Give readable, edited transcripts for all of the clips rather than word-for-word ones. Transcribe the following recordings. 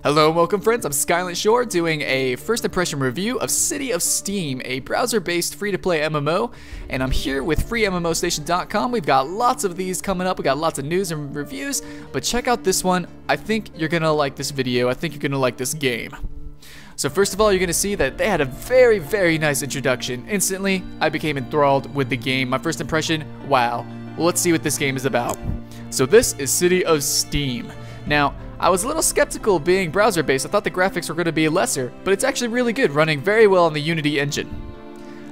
Hello and welcome friends, I'm Skylent Shore doing a first impression review of City of Steam, a browser-based free-to-play MMO, and I'm here with FreeMMOStation.com. We've got lots of these coming up, we got lots of news and reviews, but check out this one. I think you're gonna like this video, I think you're gonna like this game. So first of all, you're gonna see that they had a very nice introduction. Instantly, I became enthralled with the game. My first impression, wow. Well, let's see what this game is about. So this is City of Steam. Now, I was a little skeptical being browser-based. I thought the graphics were going to be lesser, but it's actually really good, running very well on the Unity engine.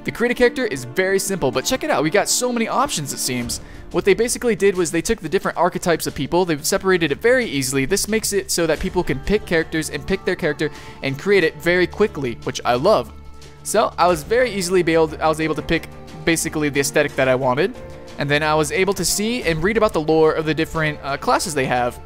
The create a character is very simple, but check it out. We got so many options, it seems. What they basically did was they took the different archetypes of people, they separated it very easily. This makes it so that people can pick characters and pick their character and create it very quickly, which I love. So I was able to pick basically the aesthetic that I wanted, and then I was able to see and read about the lore of the different classes they have.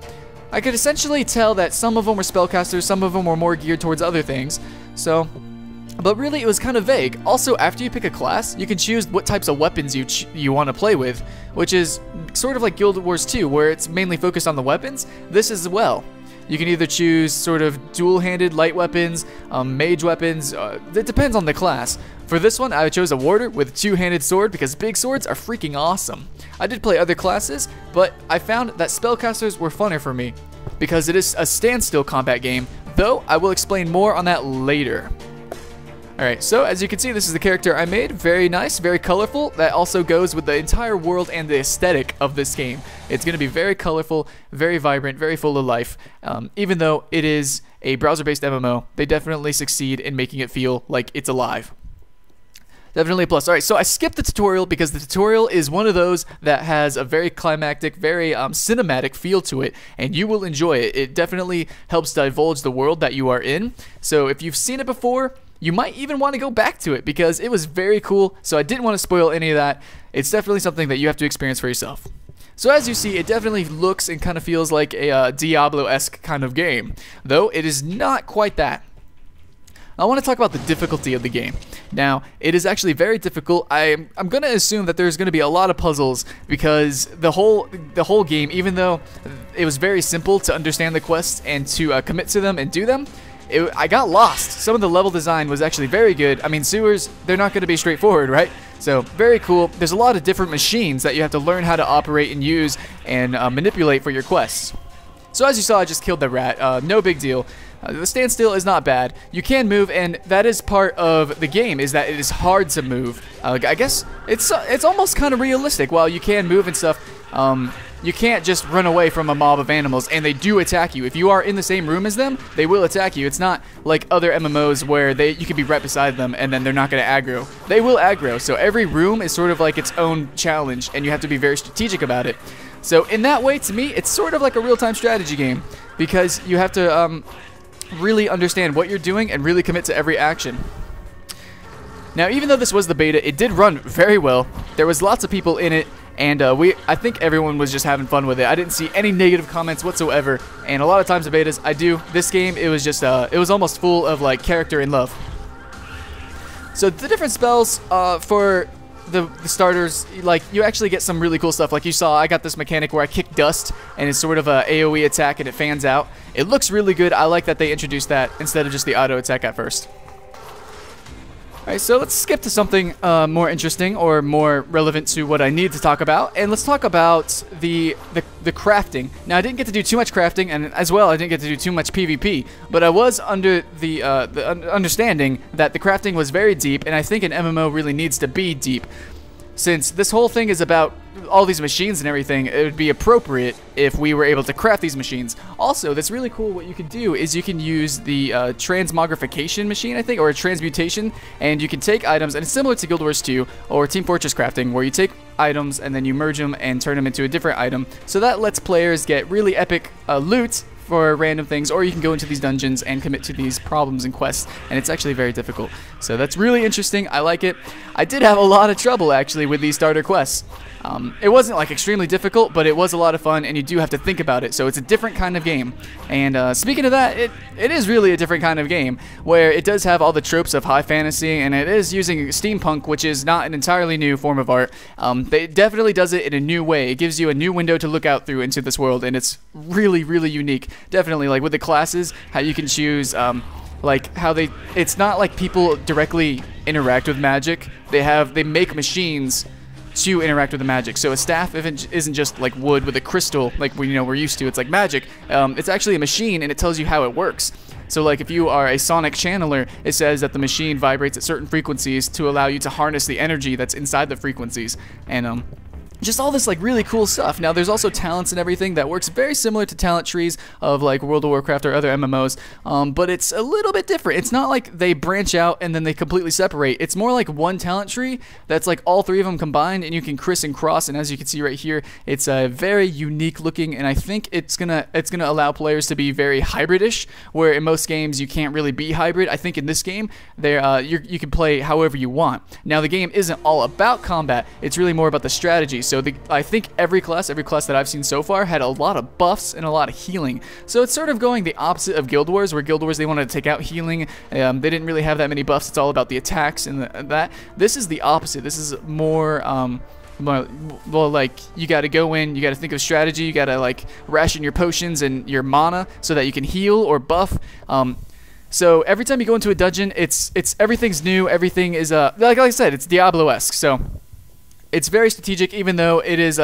I could essentially tell that some of them were spellcasters, some of them were more geared towards other things, but really it was kind of vague. Also, after you pick a class, you can choose what types of weapons you want to play with, which is sort of like Guild Wars 2, where it's mainly focused on the weapons. This as well. You can either choose sort of dual-handed light weapons, mage weapons, it depends on the class. For this one, I chose a warder with a two-handed sword because big swords are freaking awesome. I did play other classes, but I found that spellcasters were funner for me because it is a standstill combat game, though I will explain more on that later. Alright, so as you can see, this is the character I made. Very nice, very colorful. That also goes with the entire world and the aesthetic of this game. It's going to be very colorful, very vibrant, very full of life. Even though it is a browser-based MMO, they definitely succeed in making it feel like it's alive. Definitely a plus. Alright, so I skipped the tutorial because the tutorial is one of those that has a very climactic, very cinematic feel to it, and you will enjoy it. It definitely helps divulge the world that you are in. So if you've seen it before, you might even want to go back to it because it was very cool, so I didn't want to spoil any of that. It's definitely something that you have to experience for yourself. So as you see, it definitely looks and kind of feels like a Diablo-esque kind of game, though it is not quite that. I want to talk about the difficulty of the game. Now, it is actually very difficult. I'm going to assume that there's going to be a lot of puzzles because the whole game, even though it was very simple to understand the quests and to commit to them and do them, I got lost. Some of the level design was actually very good. I mean, sewers, they're not going to be straightforward, right? So, very cool. There's a lot of different machines that you have to learn how to operate and use and manipulate for your quests. So as you saw, I just killed the rat. No big deal. The standstill is not bad. You can move, and that is part of the game, is that it is hard to move. I guess it's almost kind of realistic. While you can move and stuff, you can't just run away from a mob of animals, and they do attack you. If you are in the same room as them, they will attack you. It's not like other MMOs where you can be right beside them, and then they're not going to aggro. They will aggro, so every room is sort of like its own challenge, and you have to be very strategic about it. So in that way, to me, it's sort of like a real-time strategy game, because you have to really understand what you're doing and really commit to every action. Now, even though this was the beta, it did run very well. There was lots of people in it, and I think everyone was just having fun with it. I didn't see any negative comments whatsoever, and a lot of times the betas, I do. This game, it was just, it was almost full of, like, character and love. So the different spells for the starters, like, you actually get some really cool stuff. Like you saw, I got this mechanic where I kick dust, and it's sort of a AoE attack, and it fans out. It looks really good. I like that they introduced that instead of just the auto attack at first. Alright, so let's skip to something more interesting or more relevant to what I need to talk about, and let's talk about the crafting. Now, I didn't get to do too much crafting, and as well, I didn't get to do too much PvP, but I was under the understanding that the crafting was very deep, and I think an MMO really needs to be deep. Since this whole thing is about all these machines and everything, it would be appropriate if we were able to craft these machines. Also, that's really cool. What you can do is you can use the transmogrification machine, I think, or a transmutation, and you can take items, and it's similar to Guild Wars 2 or Team Fortress crafting, where you take items and then you merge them and turn them into a different item. So that lets players get really epic loot for random things, or you can go into these dungeons and commit to these problems and quests, and it's actually very difficult. So that's really interesting. I like it. I did have a lot of trouble actually with these starter quests. It wasn't like extremely difficult, but it was a lot of fun, and you do have to think about it. So it's a different kind of game. And speaking of that, it is really a different kind of game where it does have all the tropes of high fantasy, and it is using steampunk, which is not an entirely new form of art. It definitely does it in a new way. It gives you a new window to look out through into this world, and it's really, really unique. Definitely, like with the classes, how you can choose. Like how it's not like people directly interact with magic. They make machines to interact with the magic. So a staff isn't just like wood with a crystal like we're used to. It's like magic. It's actually a machine, and it tells you how it works. So like if you are a sonic channeler, it says that the machine vibrates at certain frequencies to allow you to harness the energy that's inside the frequencies. And just all this like really cool stuff. Now there's also talents and everything that works very similar to talent trees of like World of Warcraft or other MMOs, but it's a little bit different. It's not like they branch out and then they completely separate. It's more like one talent tree that's like all three of them combined, and you can criss and cross. And as you can see right here, it's very unique looking, and I think it's gonna allow players to be very hybridish, where in most games you can't really be hybrid. I think in this game you can play however you want. Now the game isn't all about combat. It's really more about the strategy. So I think every class that I've seen so far had a lot of buffs and a lot of healing. So it's sort of going the opposite of Guild Wars, where Guild Wars they wanted to take out healing. They didn't really have that many buffs. It's all about the attacks and that. This is the opposite. This is more well, like you got to go in, you got to think of strategy, you got to like ration your potions and your mana so that you can heal or buff. So every time you go into a dungeon, it's everything's new. Everything is like I said, it's Diablo-esque. So it's very strategic, even though it is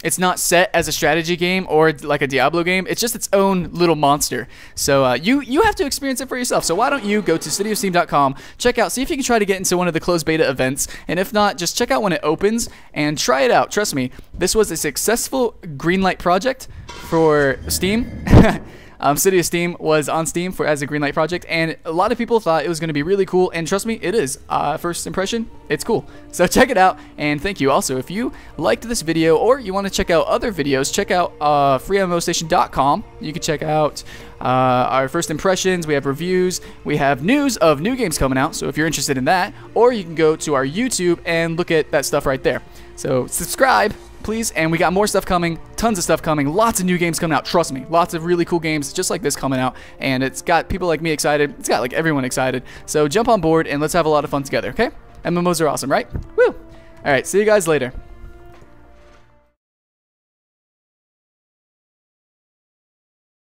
it's not set as a strategy game or like a Diablo game. It's just its own little monster. So you have to experience it for yourself. So why don't you go to cityofsteam.com, check out, see if you can try to get into one of the closed beta events, and if not, just check out when it opens and try it out. Trust me, this was a successful greenlight project for Steam. City of Steam was on Steam as a greenlight project, and a lot of people thought it was going to be really cool, and trust me, it is. First impression, it's cool. So check it out, and thank you. Also, if you liked this video or you want to check out other videos, check out FreeMMOStation.com. You can check out our first impressions. We have reviews. We have news of new games coming out, so if you're interested in that, or you can go to our YouTube and look at that stuff right there. So subscribe, please, and we got more stuff coming, tons of stuff coming, lots of new games coming out, trust me, lots of really cool games just like this coming out, and it's got people like me excited, it's got like everyone excited, so jump on board and let's have a lot of fun together, okay? MMOs are awesome, right? Woo! Alright, see you guys later.